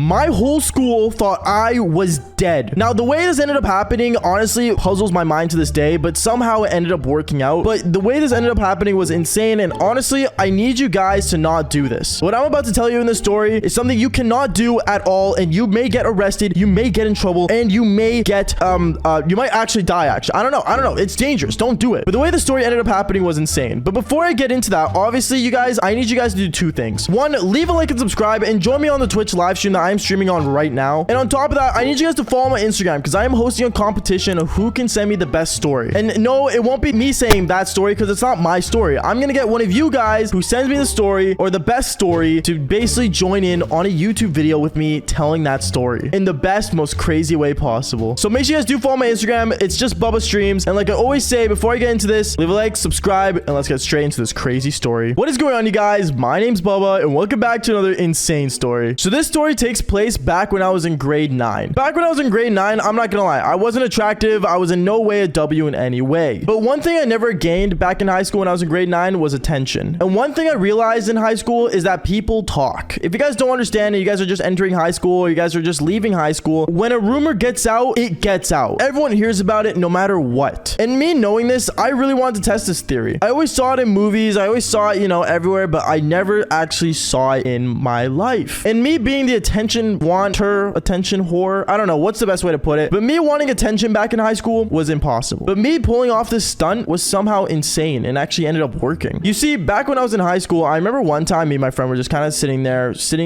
my whole school thought I was dead. Now, the way this ended up happening, honestly, puzzles my mind to this day, but somehow it ended up working out. But the way this ended up happening was insane, and honestly, I need you guys to not do this. What I'm about to tell you in this story is something you cannot do at all, and you may get arrested, you may get in trouble, and you may get, you might actually die, actually. I don't know. It's dangerous. Don't do it. But the way the story ended up happening was insane. But before I get into that, obviously, you guys, I need you guys to do two things. One, leave a like and subscribe, and join me on the Twitch live stream that I'm streaming on right now. And on top of that, I need you guys to follow my Instagram, because I am hosting a competition of who can send me the best story. And no, it won't be me saying that story, because it's not my story. I'm gonna get one of you guys who sends me the story or the best story to basically join in on a YouTube video with me telling that story in the best, most crazy way possible. So make sure you guys do follow my Instagram. It's just BabaStreams. And like I always say, before I get into this, leave a like, subscribe, and let's get straight into this crazy story. What is going on, you guys? My name's Bubba, and welcome back to another insane story. So this story takes place back when I was in grade 9. Back when I was in grade 9, I'm not gonna lie, I wasn't attractive. I was in no way a W in any way. But one thing I never gained back in high school when I was in grade 9 was attention. And one thing I realized in high school is that people talk. If you guys don't understand and you guys are just entering high school, or you guys are just leaving high school, when a rumor gets out, it gets out. Everyone hears about it no matter what. And me knowing this, I really wanted to test this theory. I always saw it in movies. I always saw it, everywhere, but I never actually saw it in my life. And me being the attention whore, I don't know what's the best way to put it, but me wanting attention back in high school was impossible. But me pulling off this stunt was somehow insane and actually ended up working. You see, back when I was in high school, I remember one time me and my friend were just kind of sitting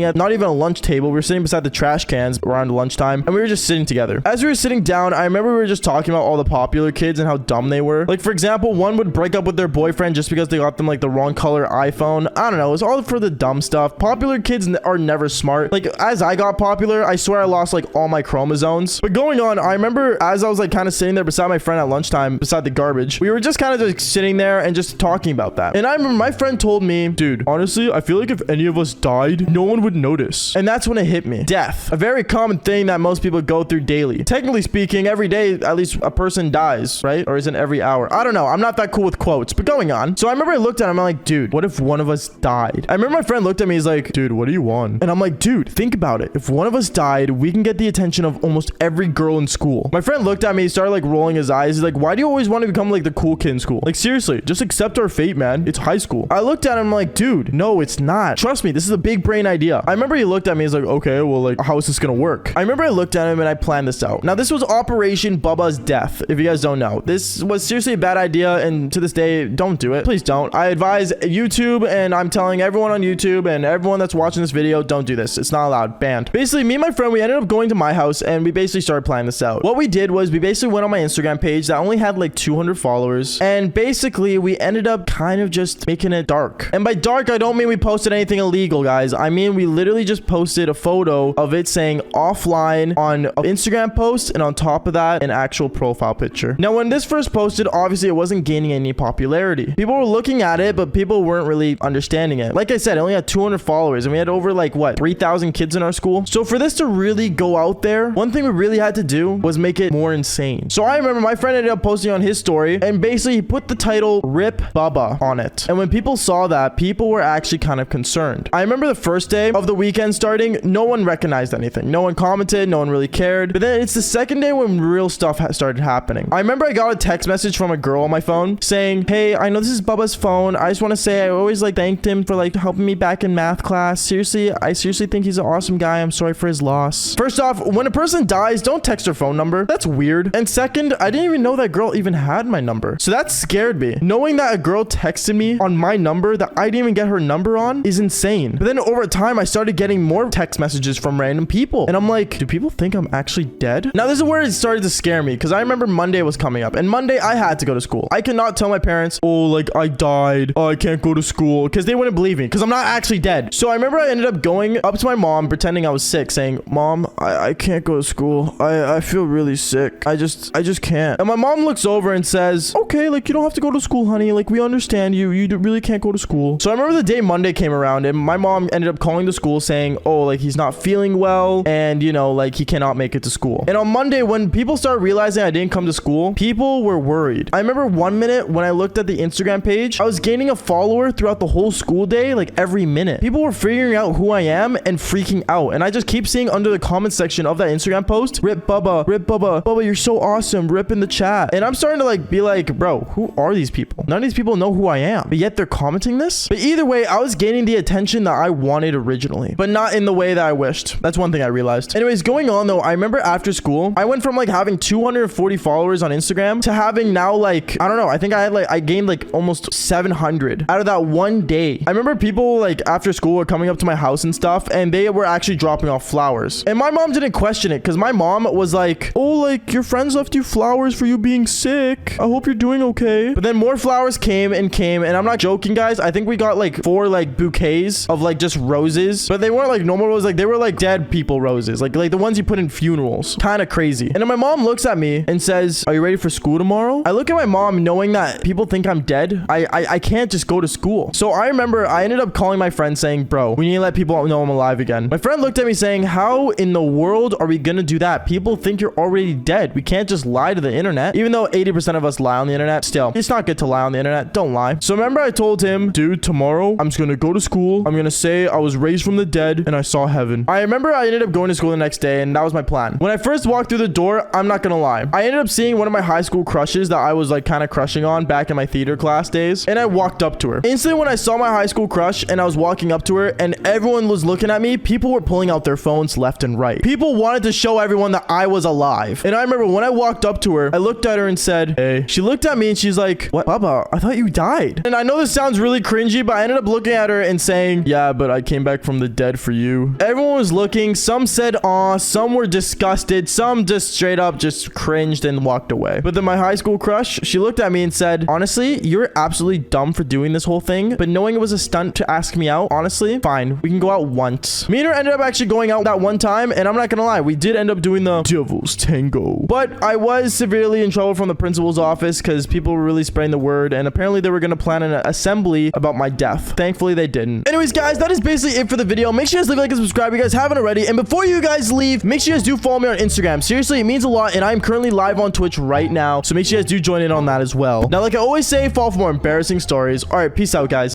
at not even a lunch table. We were sitting beside the trash cans around lunchtime, and we were just sitting together. As we were sitting down, I remember we were just talking about all the popular kids and how dumb they were. Like, for example, one would break up with their boyfriend just because they got them like the wrong color iPhone. I don't know. It was all for the dumb stuff. Popular kids are never smart. Like, as I got popular, I swear I lost like all my chromosomes. But going on, I remember as I was like kind of sitting there beside my friend at lunchtime, beside the garbage, we were just kind of just sitting there and just talking about that. And I remember my friend told me, dude, honestly, I feel like if any of us died, no one would notice. And that's when it hit me. Death. A very common thing that most people go through daily. Technically speaking, every day, at least a person dies, right? Or is it every hour? I don't know. I'm not that cool with quotes, but going on. So I remember I looked at him, I'm like, dude, what if one of us died? I remember my friend looked at me, he's like, dude, what do you want? And I'm like, dude, think about it. If one of us died, we can get the attention of almost every girl in school. My friend looked at me, he started like rolling his eyes. He's like, why do you always want to become like the cool kid in school? Like, seriously, just accept our fate, man. It's high school. I looked at him, I'm like, dude, no, it's not. Trust me, this is a big brain idea. I remember he looked at me, he's like, okay, well, like, how is this gonna work? I remember I looked at him and I planned this out. Now, this was Operation Bubba's Death, if you guys don't know. This was seriously a bad idea, and to this day, don't do it. Please don't. I advise YouTube, and I'm telling everyone on YouTube and everyone that's watching this video, don't do this. It's not allowed. Banned. Basically, me and my friend, we ended up going to my house, and we basically started planning this out. What we did was we basically went on my Instagram page that only had like 200 followers, and basically we ended up kind of just making it dark. And by dark, I don't mean we posted anything illegal, guys. I mean we literally just posted a photo of it saying offline on an Instagram post, and on top of that, an actual profile picture. Now, when this first posted, obviously it wasn't gaining any popularity. People were looking at it, but people weren't really understanding it. Like I said, it only had 200 followers, and we had over like what, 3,000 kids in our school. So for this to really go out there, one thing we really had to do was make it more insane. So I remember my friend ended up posting on his story, and basically he put the title "Rip Bubba" on it. And when people saw that, people were actually kind of concerned. I remember the first day of the weekend starting, no one recognized anything. No one commented, no one really cared. But then it's the second day when real stuff started happening. I remember I got a text message from a girl on my phone saying, hey, I know this is Bubba's phone. I just want to say I always like thanked him for like helping me back in math class. Seriously, I seriously think he's an awesome guy. I'm sorry for his loss. First off, when a person dies, don't text their phone number. That's weird. And second, I didn't even know that girl even had my number. So that scared me. Knowing that a girl texted me on my number that I didn't even get her number on is insane. But then over time, I started getting more text messages from random people. And I'm like, do people think I'm actually dead? Now, this is where it started to scare me, because I remember Monday was coming up, and Monday I had to go to school. I cannot tell my parents, oh, like I died. Oh, I can't go to school, because they wouldn't believe me, because I'm not actually dead. So I remember I ended up going up to my mom, pretending I was sick, saying, Mom, I can't go to school. I feel really sick. I just can't. And my mom looks over and says, okay, like, you don't have to go to school, honey. Like, we understand you. You really can't go to school. So I remember the day Monday came around and my mom ended up calling the school saying, oh, like, he's not feeling well and, you know, like, he cannot make it to school. And on Monday, when people started realizing I didn't come to school, people were worried. I remember one minute when I looked at the Instagram page, I was gaining a follower throughout the whole school day, like every minute. People were figuring out who I am and freaking out. And I just keep seeing under the comment section of that Instagram post, rip Bubba, Bubba, you're so awesome, rip in the chat. And I'm starting to like be like, bro, who are these people? None of these people know who I am, but yet they're commenting this. But either way, I was gaining the attention that I wanted originally, but not in the way that I wished. That's one thing I realized. Anyways, going on though, I remember after school, I went from like having 240 followers on Instagram to having now like, I don't know, I think I gained like almost 700 out of that one day. I remember people like after school were coming up to my house and stuff, and they were actually dropping off flowers. And my mom didn't question it because my mom was like, oh, like your friends left you flowers for you being sick. I hope you're doing okay. But then more flowers came, and I'm not joking, guys. I think we got like 4 like bouquets of like just roses, but they weren't like normal roses. Like they were like dead people roses, like the ones you put in funerals. Kind of crazy. And then my mom looks at me and says, are you ready for school tomorrow? I look at my mom knowing that people think I'm dead. I can't just go to school. So I remember I ended up calling my friend saying, bro, we need to let people know I'm alive again. My friend looked at me saying, how in the world are we gonna do that? People think you're already dead. We can't just lie to the internet. Even though 80% of us lie on the internet, still, it's not good to lie on the internet. Don't lie. So remember I told him, dude, tomorrow I'm just gonna go to school. I'm gonna say I was raised from the dead and I saw heaven. I remember I ended up going to school the next day, and that was my plan. When I first walked through the door, I'm not gonna lie, I ended up seeing one of my high school crushes that I was like kind of crushing on back in my theater class days, and I walked up to her. Instantly when I saw my high school crush and I was walking up to her and everyone was looking at me, people were pulling out their phones left and right. People wanted to show everyone that I was alive. And I remember when I walked up to her, I looked at her and said, hey. She looked at me and she's like, what, Baba? I thought you died. And I know this sounds really cringy, but I ended up looking at her and saying, yeah, but I came back from the dead for you. Everyone was looking. Some said, aw, some were disgusted. Some just straight up just cringed and walked away. But then my high school crush, she looked at me and said, honestly, you're absolutely dumb for doing this whole thing, but knowing it was a stunt to ask me out, honestly, fine. We can go out once. Me and her ended up actually going out that one time, and I'm not gonna lie, we did end up doing the devil's tango. But I was severely in trouble from the principal's office because people were really spreading the word, and apparently they were gonna plan an assembly about my death. Thankfully, they didn't. Anyways, guys, that is basically it for the video. Make sure you guys leave a like and subscribe if you guys haven't already. And before you guys leave, make sure you guys do follow me on Instagram. Seriously, it means a lot, and I'm currently live on Twitch right now, so make sure you guys do join in on that as well. Now, like I always say, follow for more embarrassing stories. All right, peace out, guys.